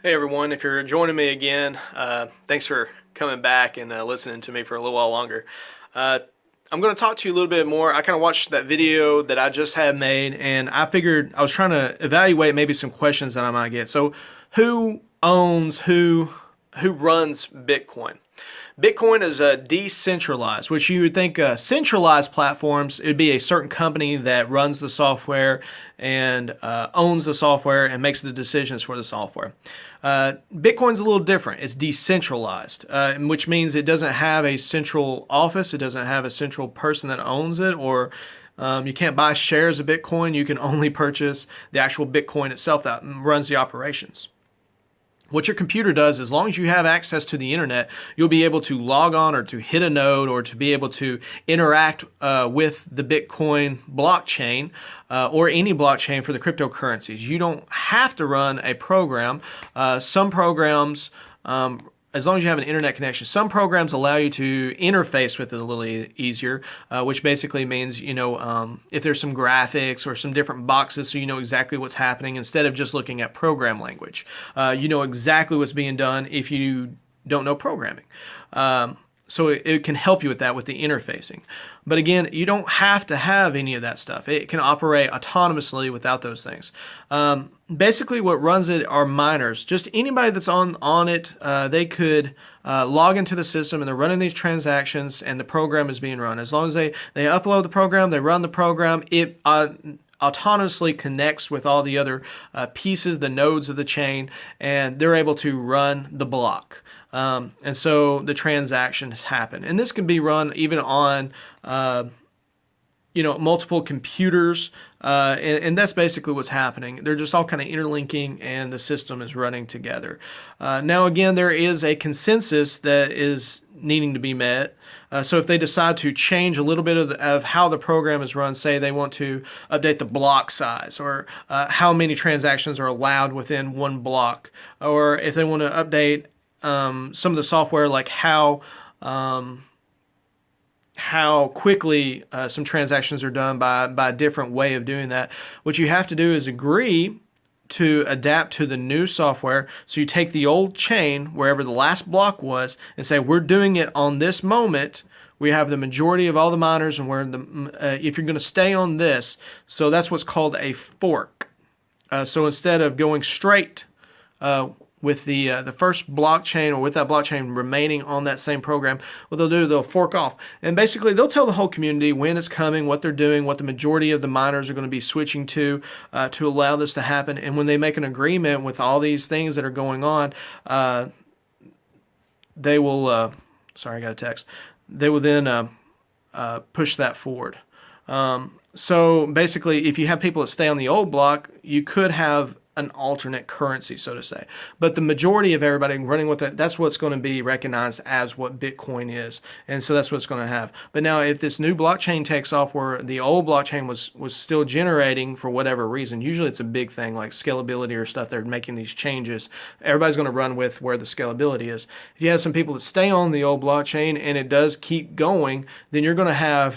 Hey everyone, if you're joining me again, thanks for coming back and listening to me for a little while longer. Uh, I'm going to talk to you a little bit more. I kind of watched that video that I just had made, and I figured I was trying to evaluate maybe some questions that I might get. So, who owns who runs Bitcoin? Bitcoin is decentralized, which you would think centralized platforms, it would be a certain company that runs the software and owns the software and makes the decisions for the software. Bitcoin's a little different. It's decentralized, which means it doesn't have a central office. It doesn't have a central person that owns it, or you can't buy shares of Bitcoin. You can only purchase the actual Bitcoin itself that runs the operations. What your computer does, as long as you have access to the internet, you'll be able to log on or to hit a node or to be able to interact with the Bitcoin blockchain or any blockchain for the cryptocurrencies. You don't have to run a program. Some programs, as long as you have an internet connection, some programs allow you to interface with it a little easier, which basically means, if there's some graphics or some different boxes so you know exactly what's happening instead of just looking at program language. You know exactly what's being done if you don't know programming. So it can help you with that, with the interfacing. But again, you don't have to have any of that stuff. It can operate autonomously without those things. Basically, what runs it are miners. Just anybody that's on it, they could log into the system and they're running these transactions and the program is being run. As long as they upload the program, they run the program, it autonomously connects with all the other pieces, the nodes of the chain, and they're able to run the block. And so the transactions happen. And this can be run even on multiple computers, and that's basically what's happening. They're just all kind of interlinking, and the system is running together. Now, again, there is a consensus that is needing to be met. So if they decide to change a little bit of how the program is run, say they want to update the block size, or how many transactions are allowed within one block, or if they want to update some of the software, like how quickly some transactions are done by a different way of doing that. What you have to do is agree to adapt to the new software. So you take the old chain, wherever the last block was, and say, we're doing it on this moment. We have the majority of all the miners, and if you're going to stay on this, so that's what's called a fork. So instead of going straight with the first blockchain, or with that blockchain remaining on that same program, what they'll do, they'll fork off. And basically, they'll tell the whole community when it's coming, what they're doing, what the majority of the miners are going to be switching to allow this to happen. And when they make an agreement with all these things that are going on, they will, sorry, I got a text. They will then push that forward. So basically, if you have people that stay on the old block, you could have an alternate currency, so to say. But the majority of everybody running with it, that's what's going to be recognized as what Bitcoin is. And so that's what it's going to have. But now if this new blockchain takes off where the old blockchain was still generating for whatever reason, usually it's a big thing like scalability or stuff, they're making these changes. Everybody's going to run with where the scalability is. If you have some people that stay on the old blockchain and it does keep going, then you're going to have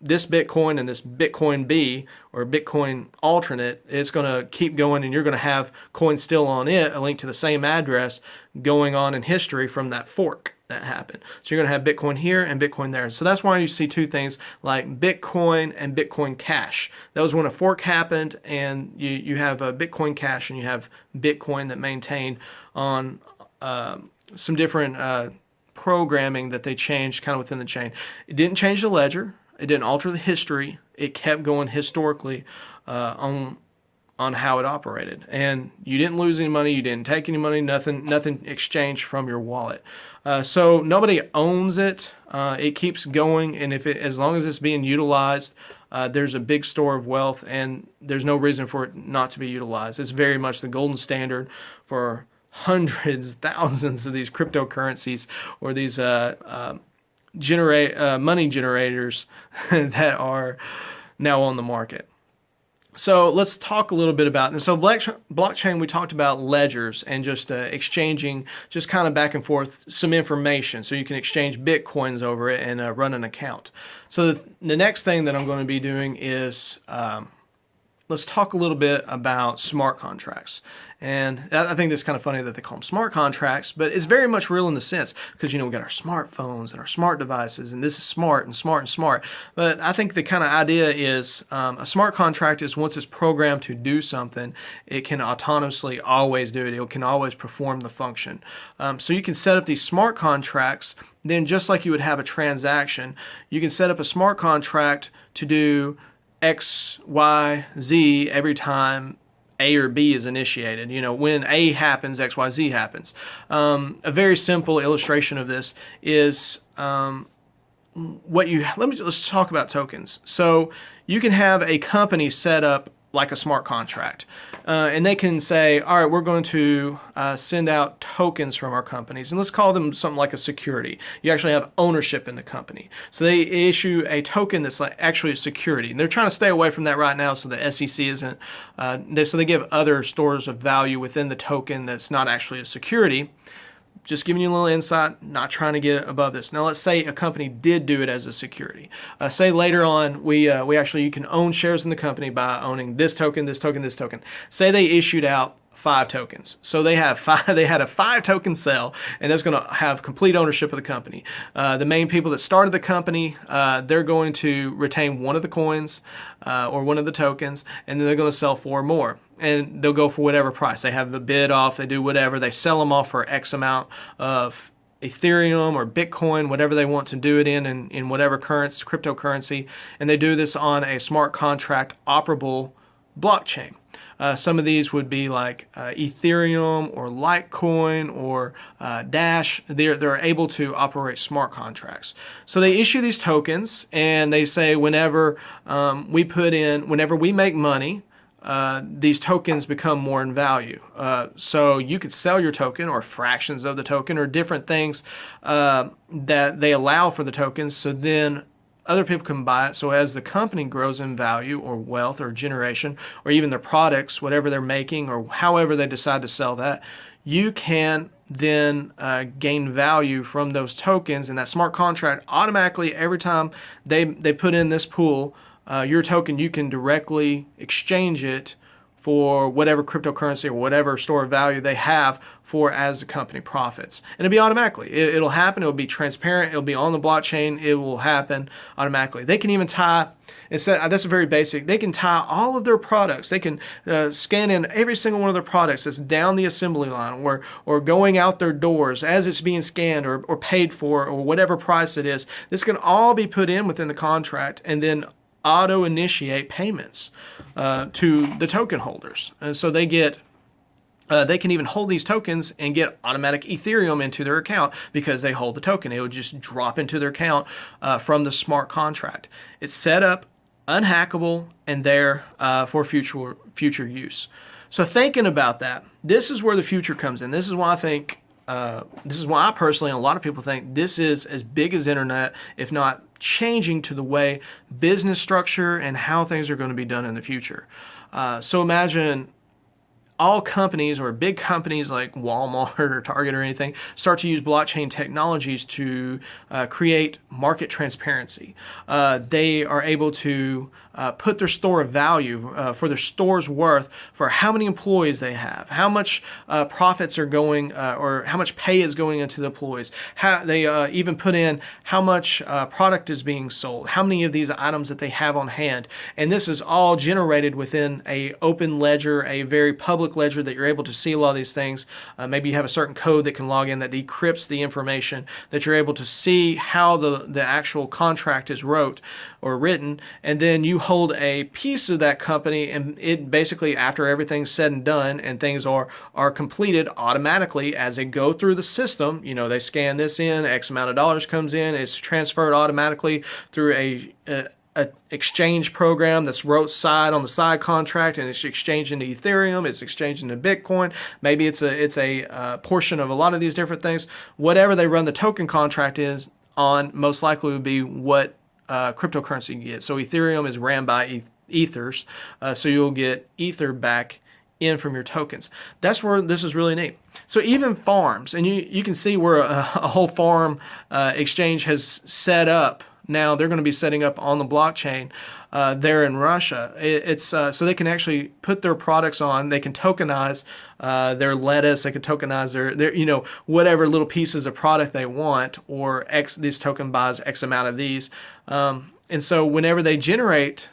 this Bitcoin and this Bitcoin B, or Bitcoin alternate, it's going to keep going, and you're going to have coins still on it, a link to the same address going on in history from that fork that happened. So you're going to have Bitcoin here and Bitcoin there. So that's why you see two things like Bitcoin and Bitcoin Cash. That was when a fork happened, and you have a Bitcoin Cash and you have Bitcoin that maintained on some different programming that they changed kind of within the chain. It didn't change the ledger. It didn't alter the history. It kept going historically on how it operated, and you didn't lose any money. You didn't take any money. Nothing exchanged from your wallet. So nobody owns it. It keeps going, and as long as it's being utilized, there's a big store of wealth, and there's no reason for it not to be utilized. It's very much the golden standard for hundreds, thousands of these cryptocurrencies, or these money generators that are now on the market. So let's talk a little bit about, and so blockchain, we talked about ledgers and just exchanging just kind of back and forth some information, so you can exchange Bitcoins over it and run an account. So the next thing that I'm going to be doing is let's talk a little bit about smart contracts. And I think it's kind of funny that they call them smart contracts, but it's very much real in the sense because, we got our smartphones and our smart devices, and this is smart and smart and smart. But I think the kind of idea is a smart contract is once it's programmed to do something, it can autonomously always do it. It can always perform the function. So you can set up these smart contracts. Then just like you would have a transaction, you can set up a smart contract to do X, Y, Z every time A or B is initiated. When A happens, X, Y, Z happens. A very simple illustration of this is let's talk about tokens. So you can have a company set up like a smart contract. And they can say, all right, we're going to send out tokens from our companies. And let's call them something like a security. You actually have ownership in the company. So they issue a token that's like actually a security. And they're trying to stay away from that right now so the SEC isn't. So they give other stores of value within the token that's not actually a security. Just giving you a little insight, not trying to get above this. Now, let's say a company did do it as a security. Say later on, you can own shares in the company by owning this token, this token, this token. Say they issued out 5 tokens. So they had a 5 token sale, and that's going to have complete ownership of the company. The main people that started the company, they're going to retain one of the coins or one of the tokens, and then they're going to sell 4 more. And they'll go for whatever price. They have the bid off, they do whatever, they sell them off for X amount of Ethereum or Bitcoin, whatever they want to do it in whatever cryptocurrency, and they do this on a smart contract operable blockchain. Some of these would be like Ethereum or Litecoin or Dash. They're able to operate smart contracts. So they issue these tokens, and they say whenever we make money, these tokens become more in value. So you could sell your token or fractions of the token or different things that they allow for the tokens, so then other people can buy it. So as the company grows in value or wealth or generation, or even their products, whatever they're making or however they decide to sell that, you can then gain value from those tokens. And that smart contract automatically, every time they put in this pool, your token, you can directly exchange it for whatever cryptocurrency or whatever store of value they have for as the company profits. And it'll be automatically. It'll happen. It'll be transparent. It'll be on the blockchain. It will happen automatically. They can even tie, that's very basic, they can tie all of their products. They can scan in every single one of their products that's down the assembly line or going out their doors as it's being scanned or paid for or whatever price it is. This can all be put in within the contract and then auto-initiate payments to the token holders. And so they can even hold these tokens and get automatic Ethereum into their account because they hold the token. It would just drop into their account from the smart contract. It's set up, unhackable, and there for future use. So thinking about that, this is where the future comes in. This is why I personally, and a lot of people think this is as big as internet, if not changing to the way business structure and how things are going to be done in the future. So imagine all companies or big companies like Walmart or Target or anything start to use blockchain technologies to create market transparency. They are able to put their store of value for their store's worth for how many employees they have, how much profits are going or how much pay is going into the employees. They even put in how much product is being sold, how many of these items that they have on hand. And this is all generated within a open ledger, a very public ledger that you're able to see a lot of these things. Maybe you have a certain code that can log in that decrypts the information, that you're able to see how the actual contract is wrote or written, and then you hold a piece of that company, and it basically, after everything's said and done and things are completed automatically as they go through the system, they scan this in, X amount of dollars comes in, it's transferred automatically through a exchange program that's wrote on the side contract, and it's exchanged into Ethereum, it's exchanged into Bitcoin, maybe it's a portion of a lot of these different things. Whatever they run the token contract is on, most likely would be what cryptocurrency you get. So Ethereum is ran by ethers, so you'll get ether back in from your tokens. That's where this is really neat. So even farms, and you can see where a whole farm exchange has set up. Now they're going to be setting up on the blockchain there in Russia. It's so they can actually put their products on. They can tokenize their lettuce. They can tokenize their whatever little pieces of product they want, or this token buys X amount of these. And so whenever they generate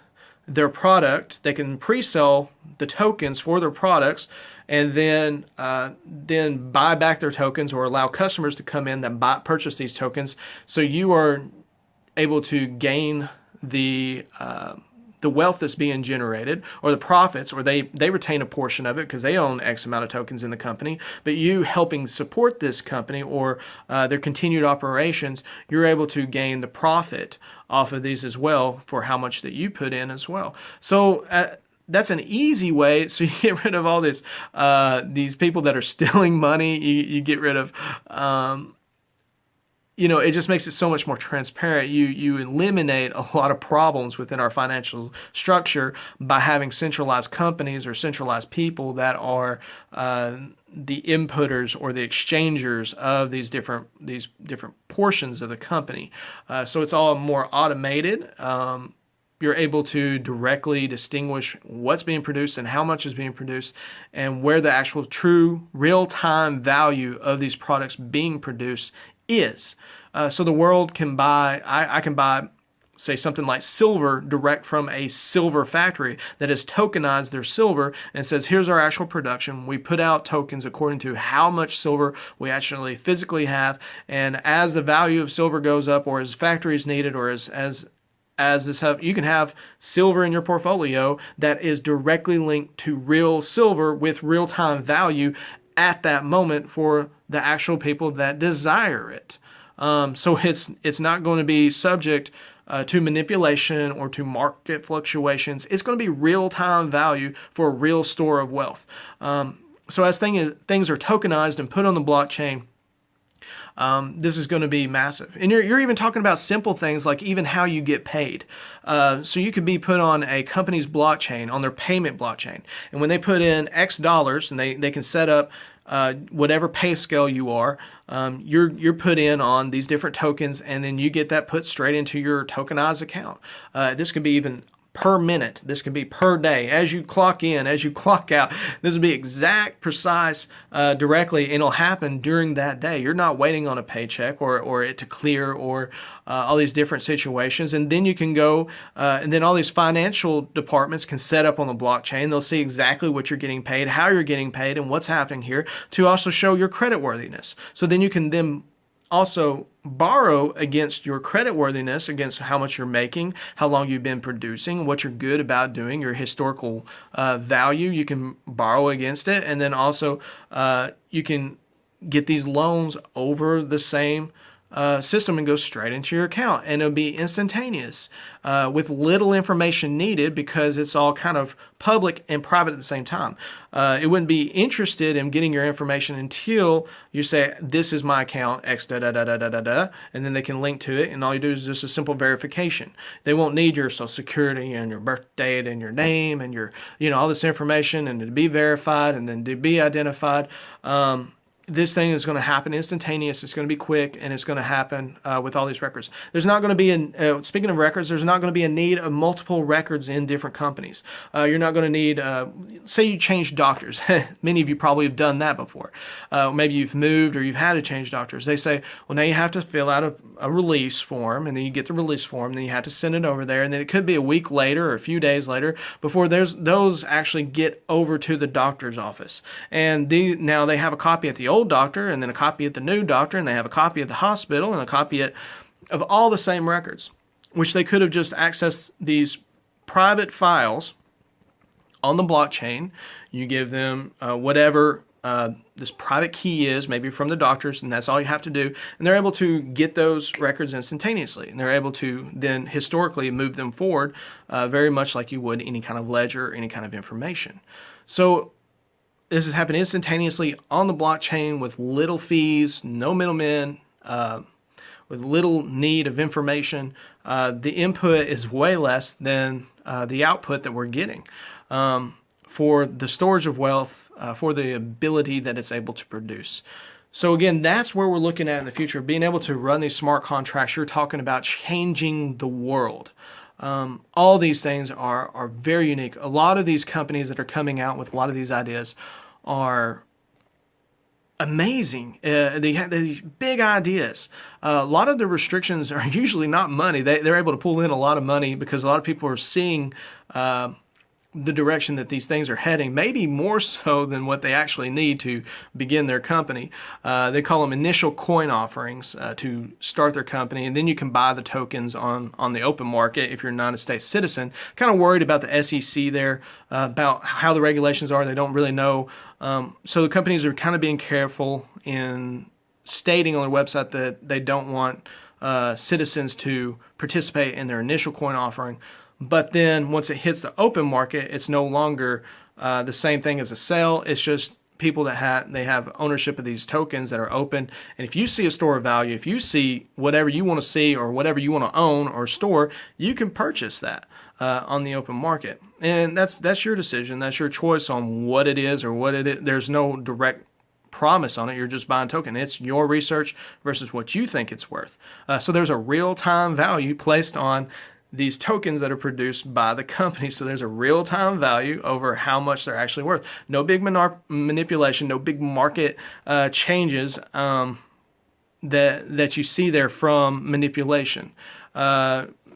their product, they can pre-sell the tokens for their products, and then buy back their tokens, or allow customers to come in that purchase these tokens. So you are able to gain the wealth that's being generated, or the profits, or they retain a portion of it because they own X amount of tokens in the company. But you helping support this company, or their continued operations, you're able to gain the profit off of these as well for how much that you put in as well. So that's an easy way. So you get rid of all this these people that are stealing money. You get rid of it just makes it so much more transparent. You eliminate a lot of problems within our financial structure by having centralized companies or centralized people that are the inputters or the exchangers of these different portions of the company. So it's all more automated. You're able to directly distinguish what's being produced and how much is being produced, and where the actual true real-time value of these products being produced is. So the world can buy, I can buy, say, something like silver direct from a silver factory that has tokenized their silver and says, here's our actual production. We put out tokens according to how much silver we actually physically have. And as the value of silver goes up, or as factories need it, or as this you can have silver in your portfolio that is directly linked to real silver with real-time value at that moment for the actual people that desire it. So it's not going to be subject to manipulation or to market fluctuations. It's going to be real-time value for a real store of wealth. So as things are tokenized and put on the blockchain, this is going to be massive. And you're even talking about simple things like even how you get paid. So you could be put on a company's blockchain, on their payment blockchain. And when they put in X dollars, and they can set up whatever pay scale you are, you're put in on these different tokens, and then you get that put straight into your tokenized account. This could be even per minute. This can be per day. As you clock in, as you clock out, this will be exact, precise, directly, and it'll happen during that day. You're not waiting on a paycheck or it to clear, or all these different situations. And then you can go, and then all these financial departments can set up on the blockchain. They'll see exactly what you're getting paid, how you're getting paid, and what's happening here, to also show your credit worthiness. So then you can then also borrow against your credit worthiness, against how much you're making, how long you've been producing, what you're good about doing, your historical value. You can borrow against it, and then also you can get these loans over the same system and go straight into your account, and it'll be instantaneous with little information needed, because it's all kind of public and private at the same time. It wouldn't be interested in getting your information until you say, this is my account, X da da da da da da da, and then they can link to it, and all you do is just a simple verification. They won't need your social security and your birth date and your name and your all this information, and to be verified and then to be identified. This thing is going to happen instantaneous. It's going to be quick, and it's going to happen with all these records. There's not going to be, speaking of records, there's not going to be a need of multiple records in different companies. You're not going to need, say you change doctors. Many of you probably have done that before. Maybe you've moved, or you've had to change doctors. They say, well, now you have to fill out a release form, and then you get the release form, then you have to send it over there, and then it could be a week later or a few days later before those actually get over to the doctor's office. And now they have a copy at the old doctor, and then a copy at the new doctor, and they have a copy at the hospital, and a copy of all the same records, which they could have just accessed these private files on the blockchain. You give them whatever this private key is, maybe from the doctors, and that's all you have to do, and they're able to get those records instantaneously, and they're able to then historically move them forward very much like you would any kind of ledger or any kind of information. So this has happened instantaneously on the blockchain with little fees, no middlemen, with little need of information. The input is way less than the output that we're getting for the storage of wealth, for the ability that it's able to produce. So again, that's where we're looking at in the future, being able to run these smart contracts. You're talking about changing the world. All these things are very unique. A lot of these companies that are coming out with a lot of these ideas are amazing. They have these big ideas. A lot of the restrictions are usually not money. They're able to pull in a lot of money because a lot of people are seeing the direction that these things are heading, maybe more so than what they actually need to begin their company. They call them initial coin offerings to start their company, and then you can buy the tokens on the open market if you're a United States citizen. Kind of worried about the SEC there, about how the regulations are. They don't really know. So the companies are kind of being careful in stating on their website that they don't want citizens to participate in their initial coin offering. But then once it hits the open market, it's no longer the same thing as a sale. It's just people that have ownership of these tokens that are open. And if you see a store of value, if you see whatever you want to see or whatever you want to own or store, you can purchase that on the open market. And that's your decision. That's your choice on what it is or what it is. There's no direct promise on it. You're just buying a token. It's your research versus what you think it's worth. So there's a real-time value placed on these tokens that are produced by the company. So there's a real-time value over how much they're actually worth. No big manipulation, no big market changes that you see there from manipulation.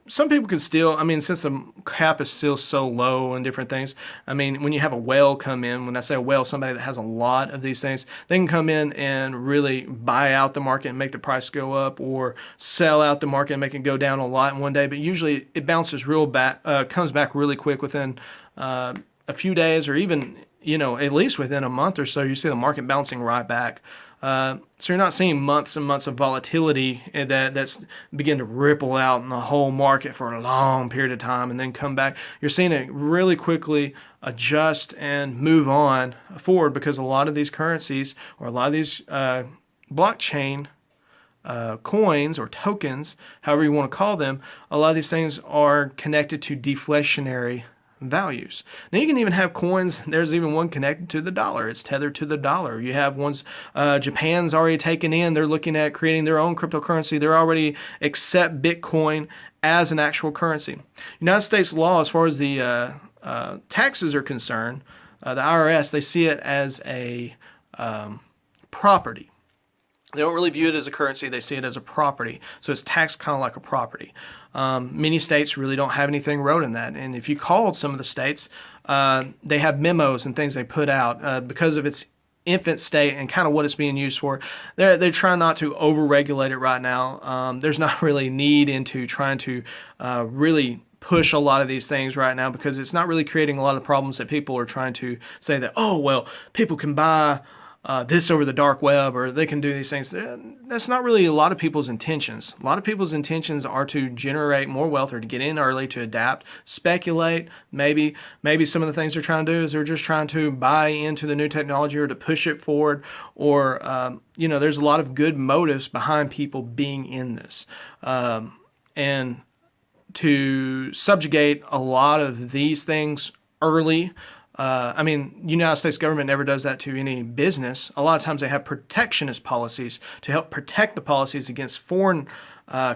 Some people can still, since the cap is still so low and different things, when you have a whale come in, when I say a whale, somebody that has a lot of these things, they can come in and really buy out the market and make the price go up, or sell out the market and make it go down a lot in one day. But usually it bounces comes back really quick within a few days, or even, at least within a month or so. You see the market bouncing right back. So you're not seeing months and months of volatility that's begin to ripple out in the whole market for a long period of time and then come back. You're seeing it really quickly adjust and move on forward, because a lot of these currencies, or a lot of these blockchain coins or tokens, however you want to call them, a lot of these things are connected to deflationary values. Now you can even have coins. There's even one connected to the dollar. It's tethered to the dollar. You have ones Japan's already taken in. They're looking at creating their own cryptocurrency. They're already accept Bitcoin as an actual currency. United States law, as far as the taxes are concerned, the IRS, they see it as a property. They don't really view it as a currency. They see it as a property. So it's taxed kind of like a property. Many states really don't have anything wrote in that. And if you called some of the states, they have memos and things they put out because of its infant state and kind of what it's being used for. They're trying not to over-regulate it right now. There's not really need into trying to really push a lot of these things right now, because it's not really creating a lot of problems that people are trying to say that, oh, well, people can buy this over the dark web, or they can do these things. That's not really a lot of people's intentions. A lot of people's intentions are to generate more wealth, or to get in early, to adapt, speculate. Maybe some of the things they're trying to do is they're just trying to buy into the new technology, or to push it forward, or there's a lot of good motives behind people being in this, and to subjugate a lot of these things early. United States government never does that to any business. A lot of times they have protectionist policies to help protect the policies against foreign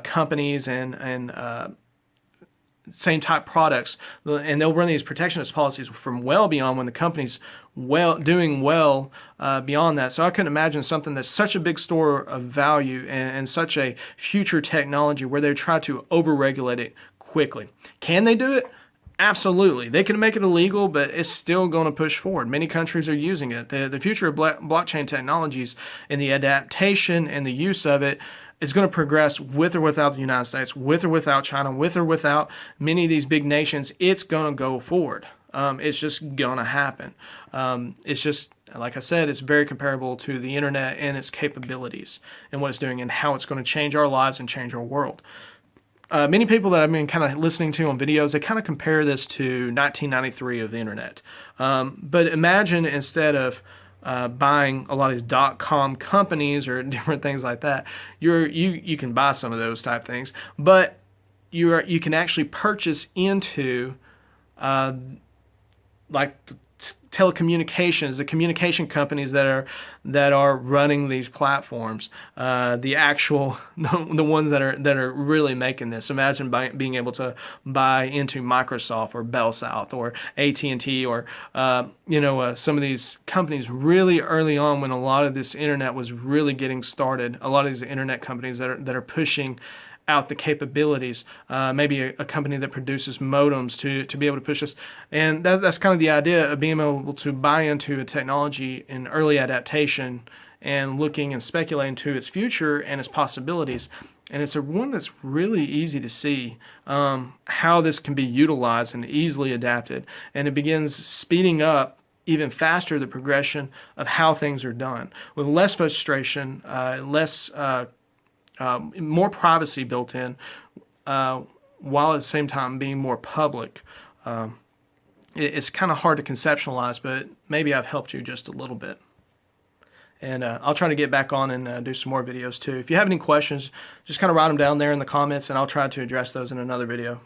companies and same type products. And they'll run these protectionist policies from well beyond when the company's doing well beyond that. So I couldn't imagine something that's such a big store of value and such a future technology where they try to over-regulate it quickly. Can they do it? Absolutely. They can make it illegal, but it's still going to push forward. Many countries are using it. The future of blockchain technologies and the adaptation and the use of it is going to progress with or without the United States, with or without China, with or without many of these big nations. It's going to go forward. It's just going to happen. It's just, like I said, it's very comparable to the internet and its capabilities and what it's doing and how it's going to change our lives and change our world. Many people that I've been kind of listening to on videos, they kind of compare this to 1993 of the internet. But imagine, instead of buying a lot of these .com companies or different things like that, you can buy some of those type things, but you can actually purchase into like telecommunications, the communication companies that are running these platforms, the actual the ones that are really making this. Imagine being able to buy into Microsoft or Bell South or AT&T or some of these companies really early on when a lot of this internet was really getting started. A lot of these internet companies that are pushing out the capabilities, maybe a company that produces modems to be able to push this. And that's kind of the idea of being able to buy into a technology in early adaptation and looking and speculating to its future and its possibilities. And it's one that's really easy to see how this can be utilized and easily adapted. And it begins speeding up even faster the progression of how things are done with less frustration, more privacy built in, while at the same time being more public. It's kind of hard to conceptualize, but maybe I've helped you just a little bit. And I'll try to get back on and do some more videos too. If you have any questions, just kind of write them down there in the comments, and I'll try to address those in another video.